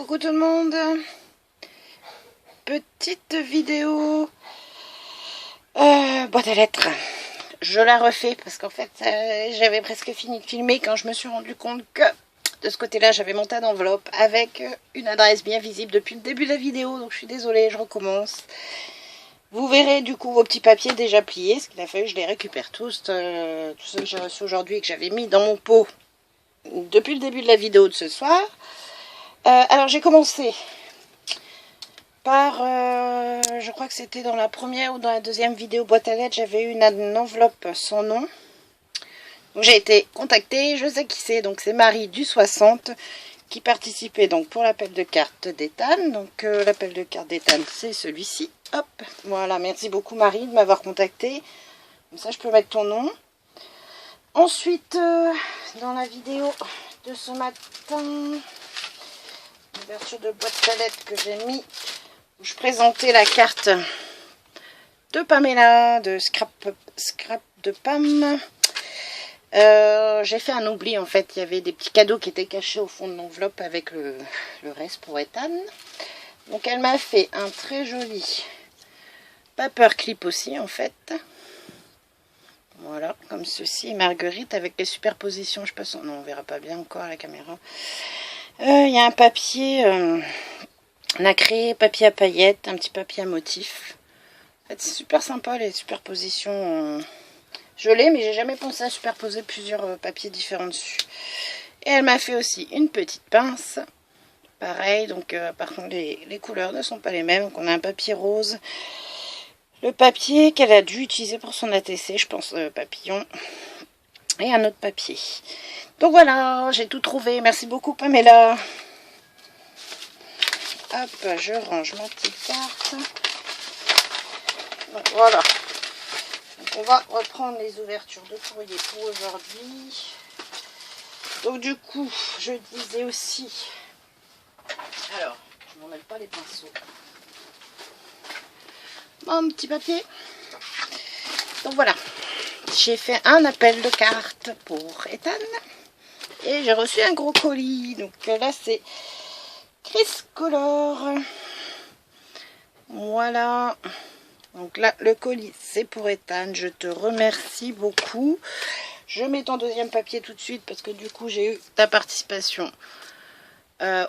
Coucou tout le monde. Petite vidéo boîte à lettres. Je la refais parce qu'en fait j'avais presque fini de filmer quand je me suis rendu compte que de ce côté là j'avais mon tas d'enveloppes avec une adresse bien visible depuis le début de la vidéo, donc je suis désolée, je recommence. Vous verrez du coup vos petits papiers déjà pliés, ce qu'il a fallu que je les récupère tous, tous ceux que j'ai reçus aujourd'hui et que j'avais mis dans mon pot depuis le début de la vidéo de ce soir. Alors j'ai commencé par, je crois que c'était dans la première ou dans la deuxième vidéo boîte à lettres, j'avais eu une enveloppe sans nom. Donc j'ai été contactée, je sais qui c'est, donc c'est Marie du 60 qui participait donc pour l'appel de carte d'Ethan. Donc l'appel de carte d'Ethan c'est celui-ci. Hop, voilà, merci beaucoup Marie de m'avoir contactée. Comme ça je peux mettre ton nom. Ensuite, dans la vidéo de ce matin, l'ouverture de boîte à lettres que j'ai mis, où je présentais la carte de Pamela, de Scrap de Pam. J'ai fait un oubli en fait, il y avait des petits cadeaux qui étaient cachés au fond de l'enveloppe avec le reste pour Ethan. Donc elle m'a fait un très joli paperclip aussi en fait. Voilà, comme ceci, Marguerite avec les superpositions, je sais pas si non, on verra pas bien encore à la caméra. Il y a un papier nacré, papier à paillettes, un petit papier à motif. En fait, c'est super sympa les superpositions. Je l'ai, mais j'ai jamais pensé à superposer plusieurs papiers différents dessus. Et elle m'a fait aussi une petite pince. Pareil, donc par contre les couleurs ne sont pas les mêmes. Donc on a un papier rose. Le papier qu'elle a dû utiliser pour son ATC, je pense, papillon. Et un autre papier. Donc voilà, j'ai tout trouvé. Merci beaucoup Pamela. Hop, je range ma petite carte. Donc voilà. Donc on va reprendre les ouvertures de courrier pour aujourd'hui. Donc du coup, je disais aussi... Alors, je ne m'en mêle pas les pinceaux. Mon petit papier. Donc voilà. J'ai fait un appel de carte pour Ethan. Et j'ai reçu un gros colis. Donc là, c'est Chris Color. Voilà. Donc là, le colis, c'est pour Ethan. Je te remercie beaucoup. Je mets ton deuxième papier tout de suite parce que du coup, j'ai eu ta participation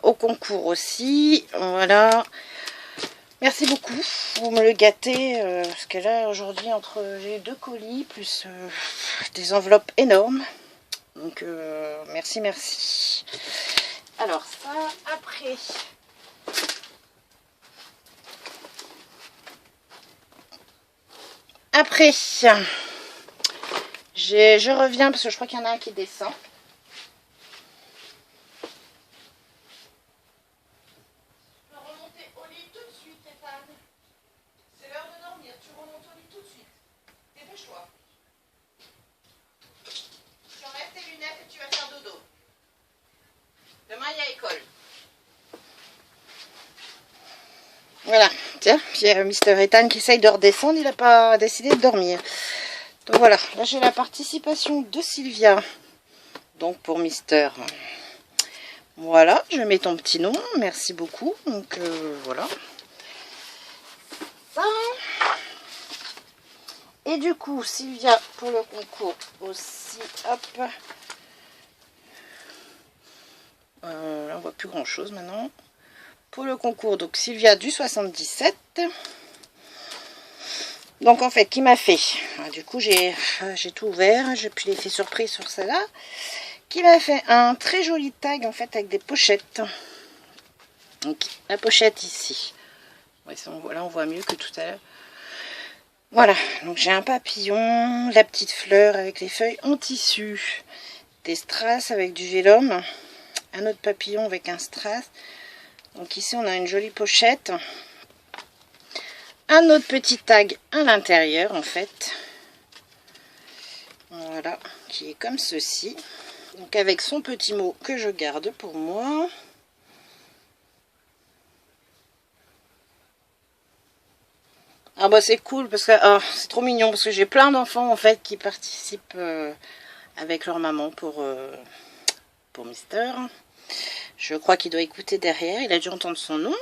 au concours aussi. Voilà. Merci beaucoup. Vous me le gâtez. Parce que là, aujourd'hui, j'ai eu 2 colis plus des enveloppes énormes. Donc, merci, merci. Alors, ça, après... Après, je reviens parce que je crois qu'il y en a un qui descend. Tu peux remonter au lit tout de suite, Stéphane. C'est l'heure de dormir. Tu remontes au lit tout de suite. Dépêche-toi. Tu enlèves tes lunettes et tu vas faire dodo. Demain, il y a école. Voilà, tiens, il y a Mister Ethan qui essaye de redescendre, il n'a pas décidé de dormir. Donc voilà, là j'ai la participation de Sylvia, donc pour Mister. Voilà, je mets ton petit nom, merci beaucoup. Donc voilà. Ça. Et du coup, Sylvia pour le concours aussi, hop. Là on voit plus grand chose maintenant. Pour le concours, donc Sylvia du 77. Donc en fait, qui m'a fait, du coup j'ai tout ouvert, j'ai plus l'effet surprise sur celle-là, qui m'a fait un très joli tag en fait avec des pochettes. Donc la pochette ici, ouais, là on voit mieux que tout à l'heure. Voilà, donc j'ai un papillon, la petite fleur avec les feuilles en tissu, des strass avec du vélum, un autre papillon avec un strass. Donc ici on a une jolie pochette, un autre petit tag à l'intérieur en fait, voilà, qui est comme ceci, donc avec son petit mot que je garde pour moi. Ah bah c'est cool parce que c'est trop mignon parce que j'ai plein d'enfants en fait qui participent avec leur maman pour Mister. Je crois qu'il doit écouter derrière. Il a dû entendre son nom.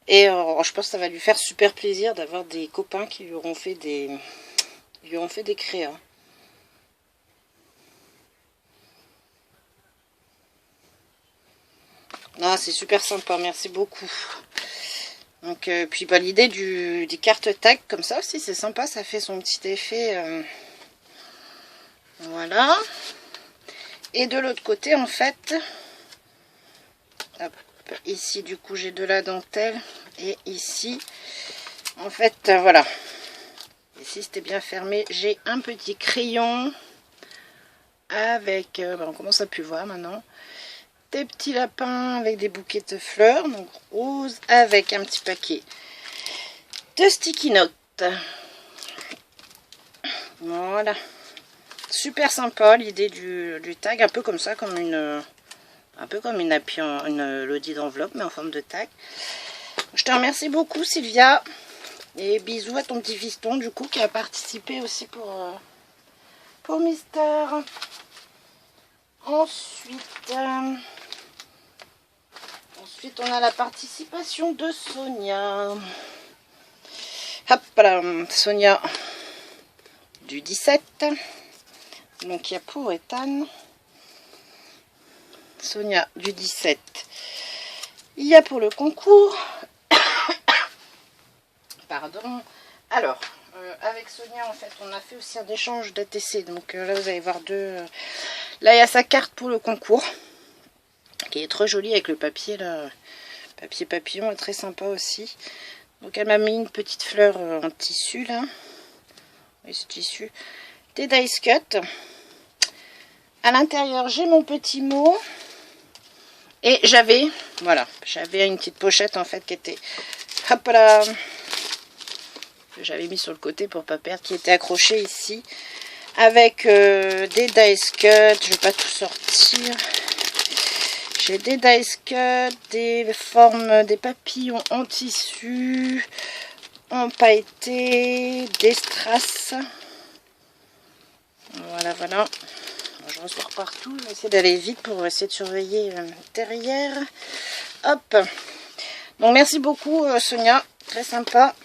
Et je pense que ça va lui faire super plaisir d'avoir des copains qui lui auront fait des créas. Ah, c'est super sympa, merci beaucoup. Donc, puis bah, l'idée des cartes tag comme ça aussi, c'est sympa, ça fait son petit effet. Voilà. Et de l'autre côté, en fait, hop, ici, du coup, j'ai de la dentelle. Et ici, en fait, voilà. Ici, c'était bien fermé. J'ai un petit crayon avec, bah, on commence à plus voir maintenant, des petits lapins avec des bouquets de fleurs, donc rose, avec un petit paquet de sticky notes. Voilà. Super sympa l'idée du tag, un peu comme ça, comme une lodi d'enveloppe, mais en forme de tag. Je te remercie beaucoup, Sylvia, et bisous à ton petit fiston du coup qui a participé aussi pour Mister. Ensuite, on a la participation de Sonia. Hop là, Sonia du 17. Donc il y a pour Ethan. Sonia du 17. Il y a pour le concours. Pardon. Alors, avec Sonia, en fait, on a fait aussi un échange d'ATC. Donc là, vous allez voir deux. Là, il y a sa carte pour le concours. Qui est très jolie avec le papier, là. Papier papillon, est très sympa aussi. Donc, elle m'a mis une petite fleur en tissu, là. Oui, ce tissu. Des dice cut. À l'intérieur, j'ai mon petit mot. Et j'avais, voilà, j'avais une petite pochette en fait qui était, hop là, que j'avais mis sur le côté pour pas perdre, qui était accrochée ici, avec des dice cut. Je vais pas tout sortir. J'ai des dice cut, des formes, des papillons en tissu, en pailleté, des strass. Voilà, voilà. Je ressors partout, je vais essayer d'aller vite pour essayer de surveiller derrière. Hop. Donc merci beaucoup Sonia, très sympa.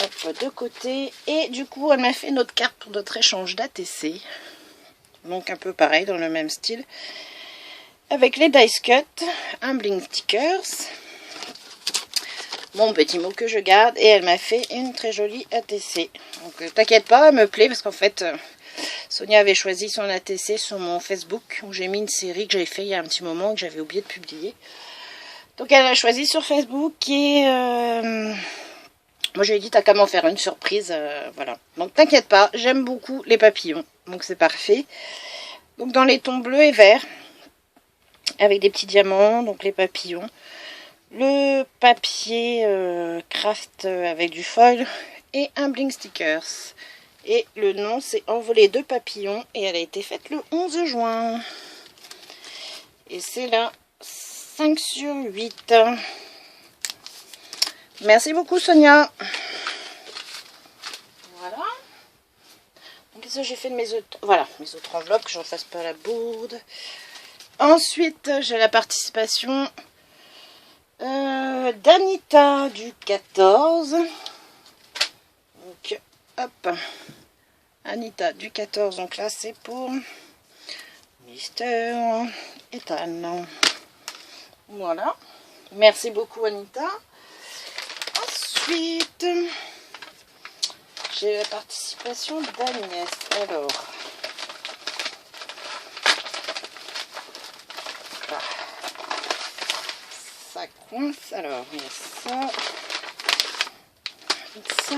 Hop, de côté. Et du coup, elle m'a fait notre carte pour notre échange d'ATC. Donc un peu pareil, dans le même style. Avec les dice cut, un bling stickers. Mon petit mot que je garde. Et elle m'a fait une très jolie ATC. Donc t'inquiète pas, elle me plaît parce qu'en fait... Sonia avait choisi son ATC sur mon Facebook où j'ai mis une série que j'avais fait il y a un petit moment et que j'avais oublié de publier. Donc elle a choisi sur Facebook et moi je lui ai dit t'as qu'à m'en faire une surprise, voilà. Donc t'inquiète pas, j'aime beaucoup les papillons, donc c'est parfait. Donc dans les tons bleus et verts avec des petits diamants, donc les papillons. Le papier craft avec du foil et un bling stickers. Et le nom, c'est Envolée de papillons. Et elle a été faite le 11 juin. Et c'est la 5 sur 8. Merci beaucoup, Sonia. Voilà. Donc, ça, j'ai fait de mes autres, voilà, mes autres enveloppes, que je ne fasse pas la bourde. Ensuite, j'ai la participation d'Anita du 14. Donc, hop. Anita du 14, donc là c'est pour Mister Ethan. Voilà. Merci beaucoup Anita. Ensuite, j'ai la participation d'Agnès. Alors, là. Ça coince. Alors, il y a ça. Ça.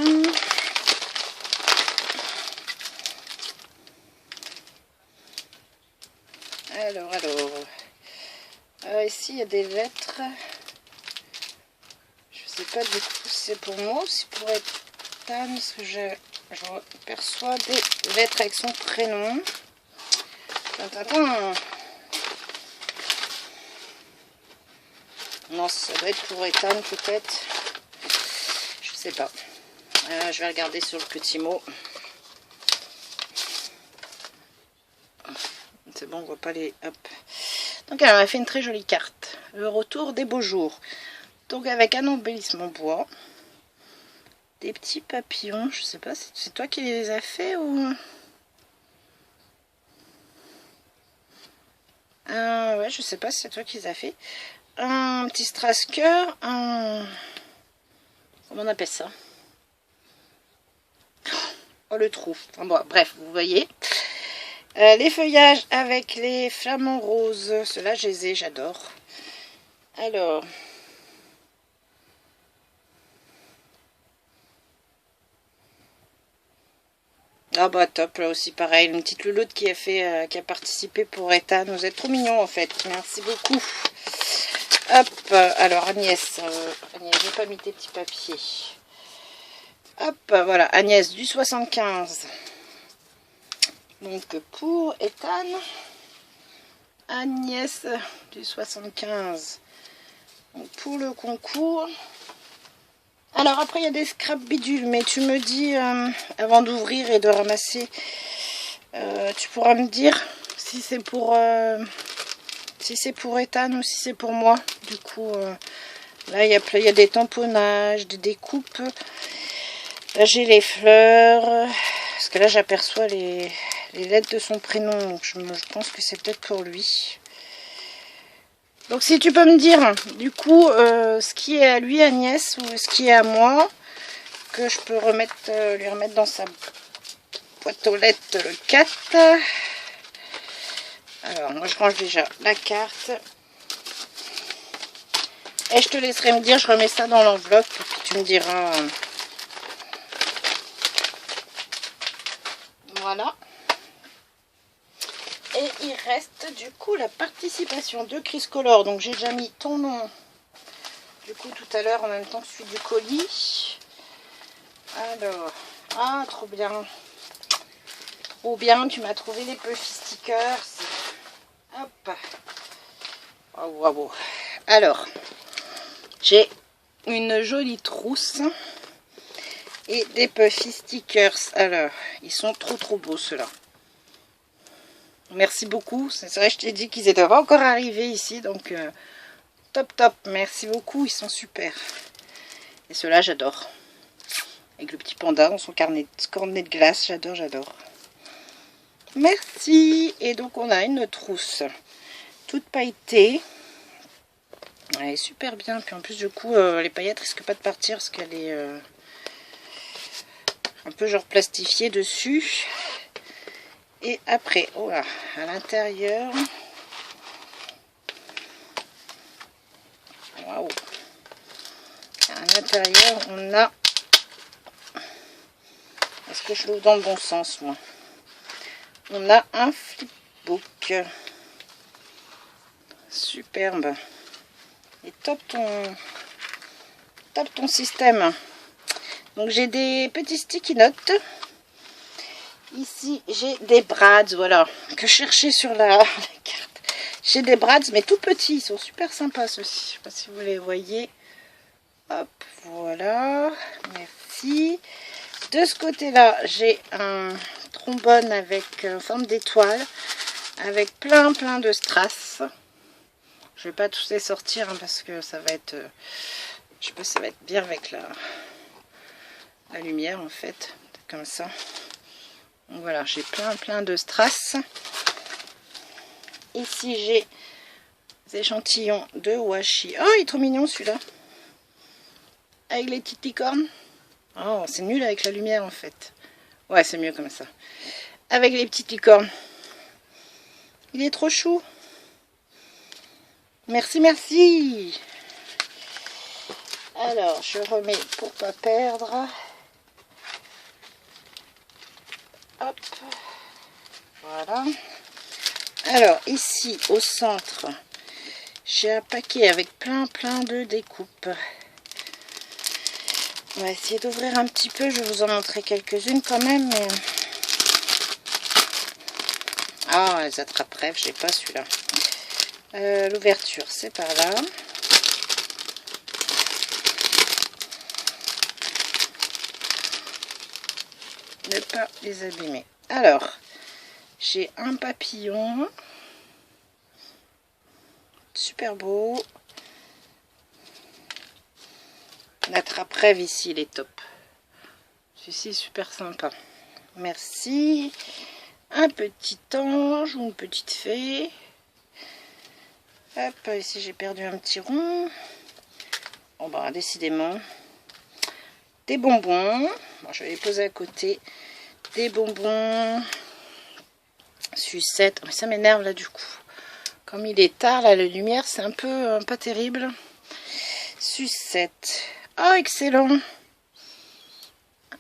Alors, ici il y a des lettres. Je sais pas du coup si c'est pour moi ou si pour Ethan, parce que je perçois des lettres avec son prénom. Attends. Non, ça doit être pour Ethan peut-être. Je sais pas. Je vais regarder sur le petit mot. C'est bon, on voit pas les... Hop. Donc elle m'a fait une très jolie carte. Le retour des beaux jours. Donc avec un embellissement bois. Des petits papillons. Je sais pas, c'est toi qui les as fait ou... Ouais, je sais pas si c'est toi qui les as fait. Un petit strass-cœur. Comment on appelle ça? Oh, le trou. Enfin, bon, bref, vous voyez. Les feuillages avec les flamants roses. Ceux-là, je les ai, j'adore. Alors. Ah bah top, là aussi pareil. Une petite louloute qui a participé pour Ethan. Vous êtes trop mignons en fait. Merci beaucoup. Hop, alors Agnès. Agnès, j'ai pas mis tes petits papiers. Hop, voilà, Agnès du 75. Donc pour Ethan, Agnès du 75. Donc pour le concours. Alors après il y a des scrap bidules, mais tu me dis avant d'ouvrir et de ramasser, tu pourras me dire si c'est pour Ethan ou si c'est pour moi. Du coup là il y a des tamponnages, des découpes. Là j'ai les fleurs, parce que là j'aperçois les lettres de son prénom, donc je pense que c'est peut-être pour lui. Donc si tu peux me dire du coup ce qui est à lui Agnès ou ce qui est à moi, que je peux lui remettre dans sa boîte aux lettres le 4. Alors moi je range déjà la carte. Et je te laisserai me dire, je remets ça dans l'enveloppe, puis tu me diras... Voilà. Et il reste du coup la participation de Chris Color. Donc j'ai déjà mis ton nom du coup tout à l'heure en même temps que celui du colis. Alors, ah trop bien. Trop bien, tu m'as trouvé les Puffy stickers. Hop. Oh, bravo. Alors, j'ai une jolie trousse et des Puffy stickers. Alors, ils sont trop beaux ceux-là. Merci beaucoup. C'est vrai, je t'ai dit qu'ils étaient pas encore arrivés ici, donc top. Merci beaucoup, ils sont super. Et ceux-là, j'adore. Avec le petit panda dans son cornet de glace, j'adore. Merci. Et donc, on a une trousse toute pailletée. Elle est super bien. Puis en plus, du coup, les paillettes risquent pas de partir parce qu'elle est un peu genre plastifiée dessus. Et après, oh là, à l'intérieur, waouh, à l'intérieur, on a, est-ce que je l'ouvre dans le bon sens, moi? On a un flipbook, superbe, et top ton système. Donc j'ai des petits sticky notes. Ici, j'ai des brads, voilà, que je cherchais sur la carte. J'ai des brads, mais tout petits, ils sont super sympas ceux-ci. Je sais pas si vous les voyez. Hop, voilà, merci. De ce côté-là, j'ai un trombone avec forme d'étoile, avec plein de strass. Je vais pas tous les sortir hein, parce que ça va être, je sais pas, ça va être bien avec la lumière en fait, comme ça. Donc voilà, j'ai plein de strass. Ici, j'ai des échantillons de washi. Oh, il est trop mignon celui-là. Avec les petites licornes. Oh, c'est nul avec la lumière en fait. Ouais, c'est mieux comme ça. Avec les petites licornes. Il est trop chou. Merci. Alors, je remets pour pas perdre. Hop, voilà. Alors ici au centre, j'ai un paquet avec plein de découpes. On va essayer d'ouvrir un petit peu, je vais vous en montrer quelques-unes quand même. Mais... ah, les attrape-rêves, j'ai pas celui-là. L'ouverture, c'est par là. Ne pas les abîmer. Alors, j'ai un papillon. super beau. L'attrape-rêve ici, il est top. Celui-ci est super sympa. Merci. Un petit ange ou une petite fée. Hop, ici j'ai perdu un petit rond. Bon bah décidément. Des bonbons. Bon, je vais les poser à côté. Des bonbons. Sucette. Mais ça m'énerve là du coup. Comme il est tard, là, la lumière, c'est un peu pas terrible. Sucette. Oh, excellent.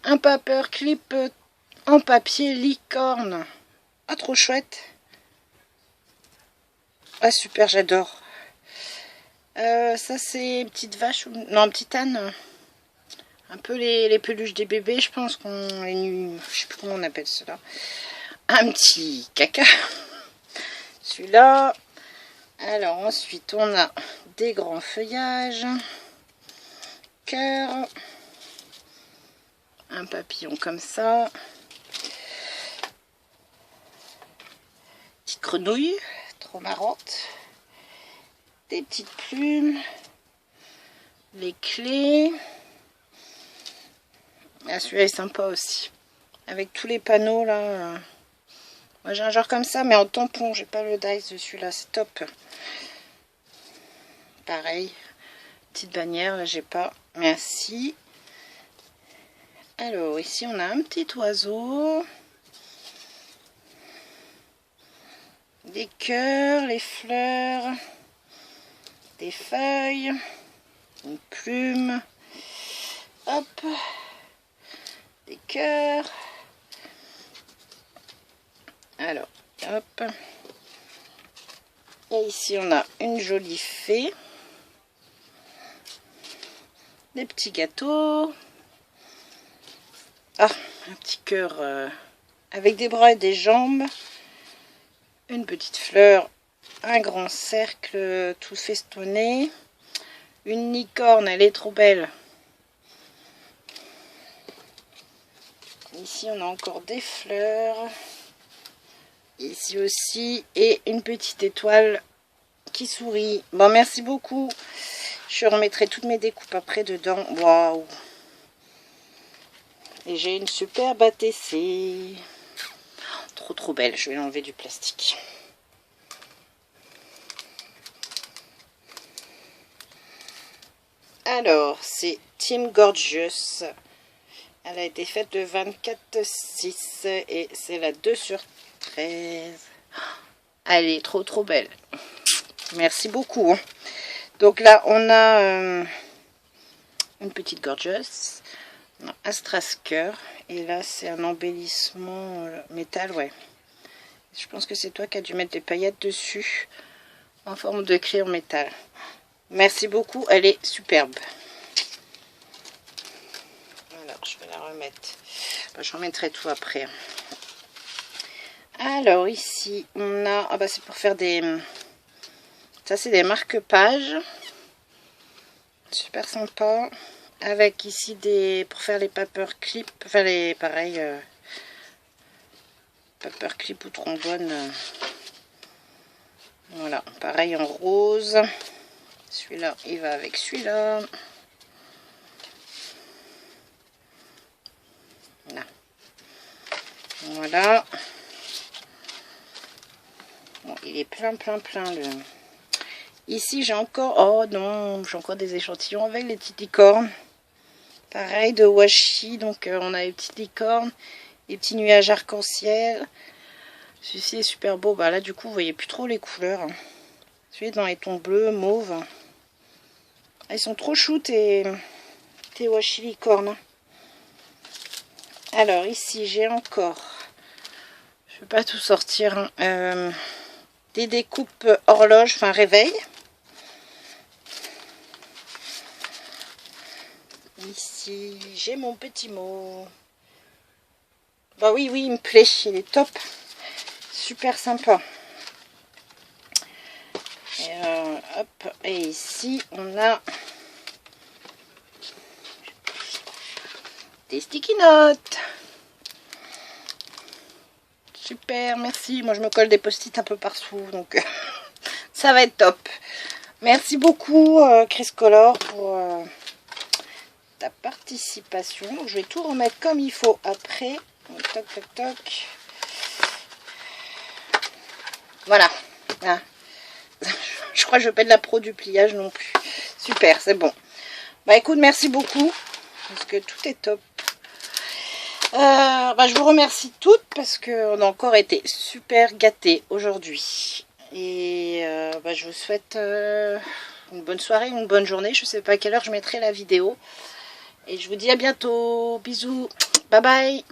Un paperclip en papier licorne. Ah, trop chouette. Ah, super, j'adore. Ça, c'est une petite vache. Non, un petit âne. Un peu les peluches des bébés, je pense qu'on... Je sais plus comment on appelle cela. Un petit caca. Celui-là. Alors, ensuite, on a des grands feuillages. Cœur. Un papillon comme ça. Petite grenouille. Trop marrante. Des petites plumes. Les clés. Ah, celui-là est sympa aussi. Avec tous les panneaux là. Moi j'ai un genre comme ça mais en tampon. J'ai pas le dice de celui-là. C'est top. Pareil. Petite bannière. Là j'ai pas. Merci. Alors ici on a un petit oiseau. Des cœurs. Les fleurs. Des feuilles. Une plume. Hop. Des cœurs. Alors, hop. Et ici, on a une jolie fée. Des petits gâteaux. Ah, un petit cœur avec des bras et des jambes. Une petite fleur. Un grand cercle tout festonné. Une licorne, elle est trop belle. Ici, on a encore des fleurs. Ici aussi. Et une petite étoile qui sourit. Bon, merci beaucoup. Je remettrai toutes mes découpes après dedans. Waouh! Et j'ai une superbe ATC. Trop, trop belle. Je vais l'enlever du plastique. Alors, c'est Team Gorgeous. Elle a été faite le 24/6 et c'est la 2/13. Elle est trop trop belle. Merci beaucoup. Donc là, on a une petite Gorgeous, un strass cœur et là, c'est un embellissement métal, ouais. Je pense que c'est toi qui as dû mettre des paillettes dessus en forme de crayon métal. Merci beaucoup, elle est superbe. Je vais la remettre. Je remettrai tout après. Alors ici on a, ah bah c'est pour faire des, ça c'est des marque-pages, super sympa. Avec ici des, pour faire les paperclips, enfin les pareil paperclip ou trombone. Voilà, pareil en rose. Celui-là il va avec celui-là. Voilà. Bon, il est plein le... Ici j'ai encore... Oh non, j'ai encore des échantillons avec les petites licornes. Pareil de washi. Donc on a les petites licornes. Les petits nuages arc-en-ciel. Celui-ci est super beau. Bah là du coup vous voyez plus trop les couleurs. Celui dans les tons bleus, mauve. Ils sont trop chou tes washi licornes. Alors ici j'ai encore, je ne vais pas tout sortir, hein, des découpes horloge, enfin réveil. Ici j'ai mon petit mot. Bah oui, il me plaît, il est top, super sympa. Et hop, et ici on a des sticky notes. Super, merci. Moi je me colle des post-it un peu partout, donc ça va être top. Merci beaucoup Chris Color pour ta participation. Je vais tout remettre comme il faut après. Toc toc toc. Voilà. Ah. Je crois que je ne veux pas de la pro du pliage non plus. Super, c'est bon. Bah écoute, merci beaucoup. Parce que tout est top. Je vous remercie toutes parce qu'on a encore été super gâtés aujourd'hui. Et je vous souhaite une bonne soirée, une bonne journée. Je ne sais pas à quelle heure je mettrai la vidéo. Et je vous dis à bientôt. Bisous. Bye bye.